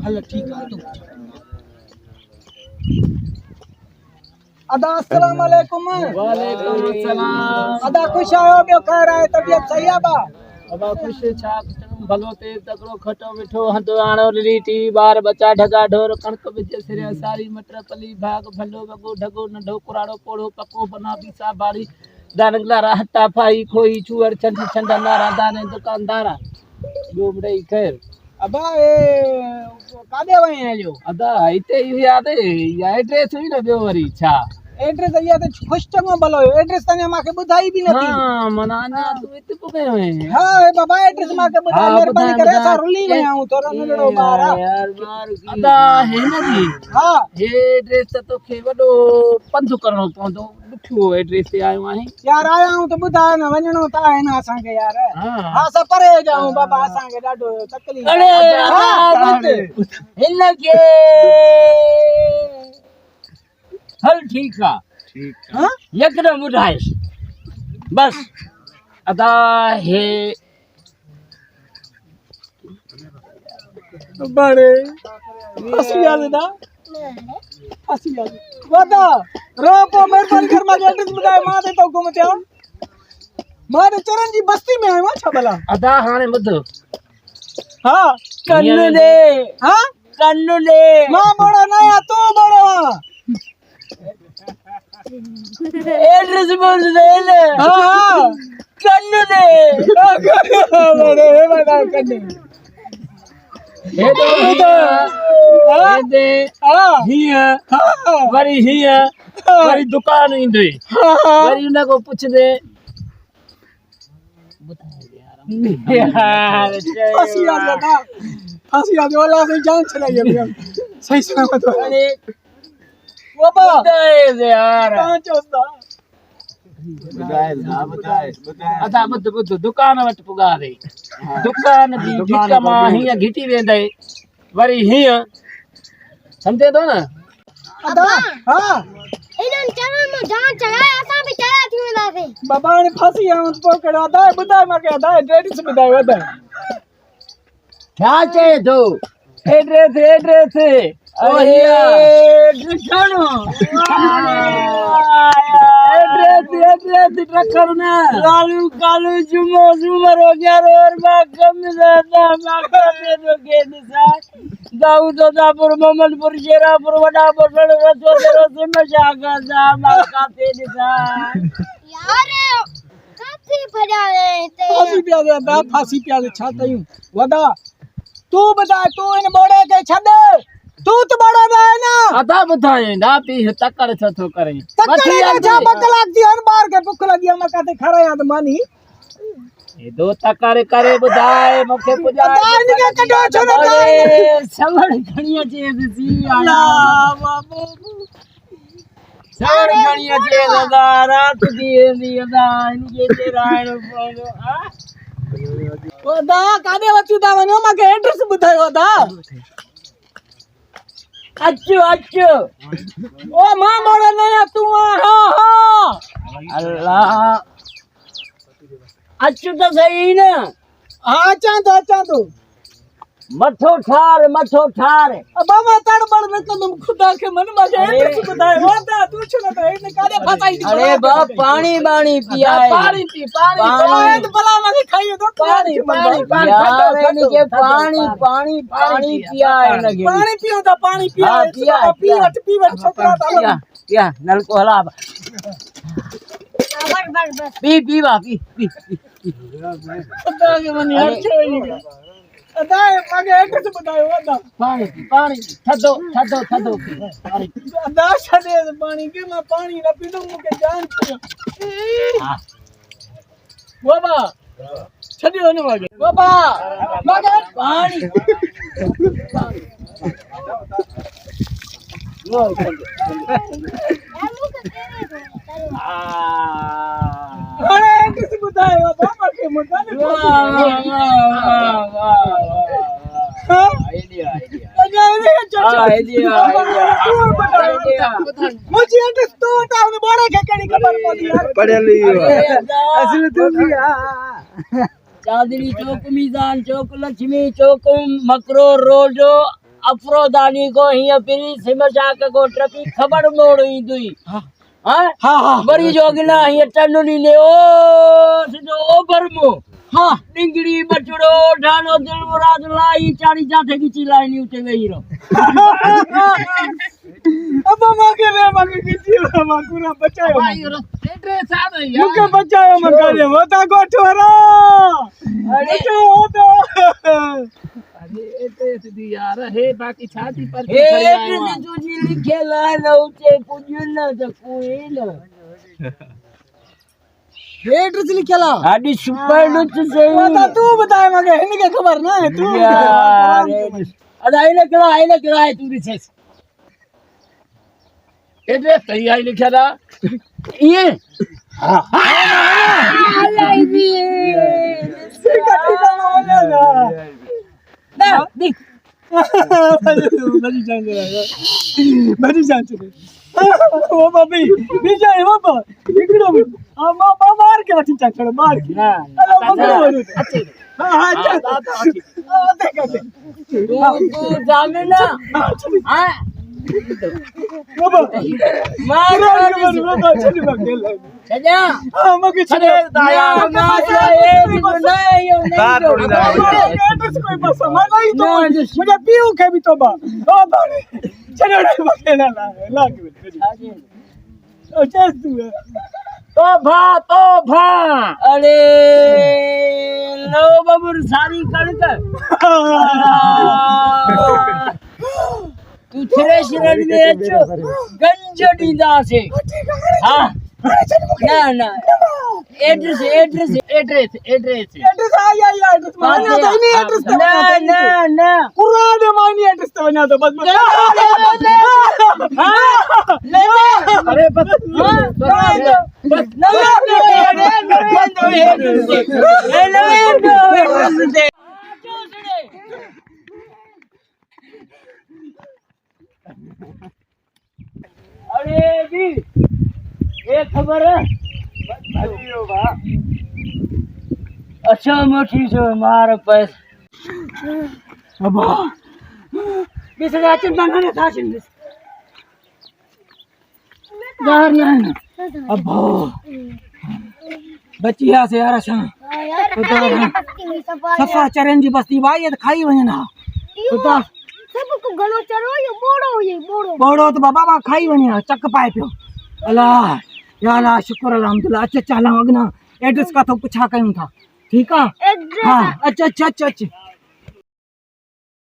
हल ठीक है तुम अदा अस्सलाम वालेकुम। वालेकुम अस्सलाम। अदा खुश आयो बियो खैर आहे तबियत सही आहे बा अबा खुश छा भलो ते तकड़ो खटो मिठो हंदो आणो लीटी बार बच्चा ढगा ढोर कणक बिज सिरे सारी मटर पली भाग भलो वगो ढगो नंढो कुराड़ो पोड़ो पको बना बीसा बाड़ी दानगला हट्टा फाई खोई चुअर छंड छंड नारा दाने दुकानदारा जो बड़ई खैर अबा ए कादे वई आयो अदा इते ही याद है या एड्रेस हुई न बियो वरी छा एड्रेस अइया ते खुश चंगो भलो एड्रेस तने माके बुधाई भी नथी। हां मना ना तू इत पुगे है हां ए बाबा एड्रेस माके बुधा मेहरबानी करे सा रुली में आऊं तोरा नडो बारा यार मार अदा है न जी। हां एड्रेस तो के वडो पंध करणो पवंदो दुखियो एड्रेस ते आयो आहे यार आया हूं तो बुधा न वणनो ता है ना असा के यार। हां सा परे जाऊं बाबा असा के डाडो तकलीफ अरे हां हिल के हल ठीक है हां एकदम उठाइस बस अदा है बड़े हसिया ना हसिया वादा रोपो मेहरबानी कर माके एड्रेस बुधाए मां दे तो घुमते आ मां दे चरण जी बस्ती में आयो छा भला अदा हाने बुध हां कन्नु दे हां कन्नु दे मां बड़ो नया तू बड़ो एड्रेस बोल दे ले हां हां कन्नु दे बड़े बड़ा कन्ने हे दे हां हिया हां वरी हिया वरी दुकान इंदे वरी उन को पूछ दे यार हसिया ना हसिया दे वाला से जान चला गया सही सलामत अरे वो बा दे यार कहां चोस्ता बताए अदा बुध बुध दुकान वट पुगा दे दुकान दी ढिक मां हिया घिटी वेंदे वरी हिया समझे तो ना अदा हां इनन चैनल में जान चढ़ाए असा भी चढ़ा थी वेला से बाबा ने फांसी आऊं तो कड़ा दा बुधाए माके दा एड्रेस बुधाए वदा क्या चे दो एड्रेस ओ हिया दिखानो एड्रेस ट्रकर ना लालू कालू जुमो जुमर हो गया और बा कम ज्यादा माका दे दो के दिशा दाऊद दापुर मोहम्मदपुर शेरापुर वडा बसड़ रसो से मशाका जा माका दे दिशा यार काफी भजा है ते फांसी पिया दे दा फांसी पिया दे छा तयू वदा तू बता तू इन बोड़े के छद तू तो बड़ा है ना अदा बुधाए ना पी तकड़ छथो करे तकड़े ना छा बक लागती हर बार के भूख लगी हम काते खरा याद मानी ये दो तकड़ करे बुधाए मखे पुजाए दान के कटो छोड़ो दान सवड़ खणिया चे सी अल्लाह बाबू सवड़ खणिया चे दादा रात दी दी अदा इनके ते रायण पोलो आ वदा कादे वचू दा वनो माके एड्रेस बुधायो वदा अच्छो अच्छो ओ मां मोड़ा नया तू हां हां अल्लाह अच्छो तो सही ना हां चांदो मठो ठार अब बाबा तड़बड़ न तुम खुदा के मन माके एड्रेस बुधाए वदा तू छना तो इन कादे फसाई दी अरे बाप पानी पिया है पानी तो भला माके खाइयो तो पानी यार इनके पानी पिया है लगे पानी पियो तो पानी पिया हाँ, पिया। पीवट छोकरा था क्या नल को हला बस पी खुदा के मन यार छोई अदाए माके एड्रेस बतायो वदा पानी थदो पानी अदा छदे पानी के मैं पानी न पीदो मुके जान छयो हां बाबा छदियो न माके बाबा माके पानी नो अरे एड्रेस बतायो बाबा के मकान मुझे एड्रेस तो बताओ ने बड़े के कड़ी खबर पड़ी यार पढ़े लियो असली तू भी चांदनी चौक, मीज़ान चौक, लक्ष्मी चौक, मकरो रोड, अफरोदानी को हीअं फिरी सिमरशाक को ट्रैफिक खबर मोड़ ईंदी। हाँ हाँ हाँ हाँ वरी जोगिना हीअं टंडुनी ले ओ सिधो ओभर मो हाँ डिंगड़ी बचड़ो ढानो दिल मुराद लाई चारी जाथे की चिल्लानी उठे गई रो। अब मागे किसी माकुरा बचायो भाई रो एड्रेस आ गई यार। मुके बचायो मन करे होता गोठोरा अरे होता अरे एड्रेस दी यार हे बाकी छाती पर हे एड्रेस तुझी लिखेला न उठे पुजन तो कोई न एड्रेस लिखेला आदि सुपर लुच से होता तू बताए मगे इनके खबर ना है तू यार अरे आइले करा है तू रिसर्च एड्रेस सही आई लिखा था ये हां लाई भी ठीक है ना देख बड़ी जान चले ओ बाबी विजय बाबा इकडे मां मार के वठी चढ़ मार के अरे मगरो अच्छे हां हां अच्छा देख तू जाने ना हां बाबा मार बाबा चल बगल सजा हां मगे चले दाया ना ये भी नहीं यो नहीं एड्रेस कोई बस नहीं तो मुझे पीऊ के भी तो बा ओ बारे चलो रे बगल लाग ओ चल तू तोहफा अरे लो बबुर सारी कणक तू थ्रेश रन में अचो गंज डींदा से हां ना ना एड्रेस आई एड्रेस माने तो नहीं एड्रेस तो ना ना ना पुराने मानी एड्रेस तो बना दो बस अरे बस अरे जी ये खबर है अच्छा मोटी जो मार पैस अब बिस रात बंगाने था चिंदिस बाहर नहीं अब बचिया से यार अच्छा सफा चरण जी बस्ती भाई ये खाई वने ना तो सबको गलो चढ़ो ये बोड़ो बोड़ो तो बाबा बा खाई वने चक पाए पियो अल्लाह या अल्लाह शुक्र अल्हम्दुलिल्लाह अच्छा चला अगना एड्रेस का तो पूछा कयूं था ठीक है एड्रेस हां अच्छा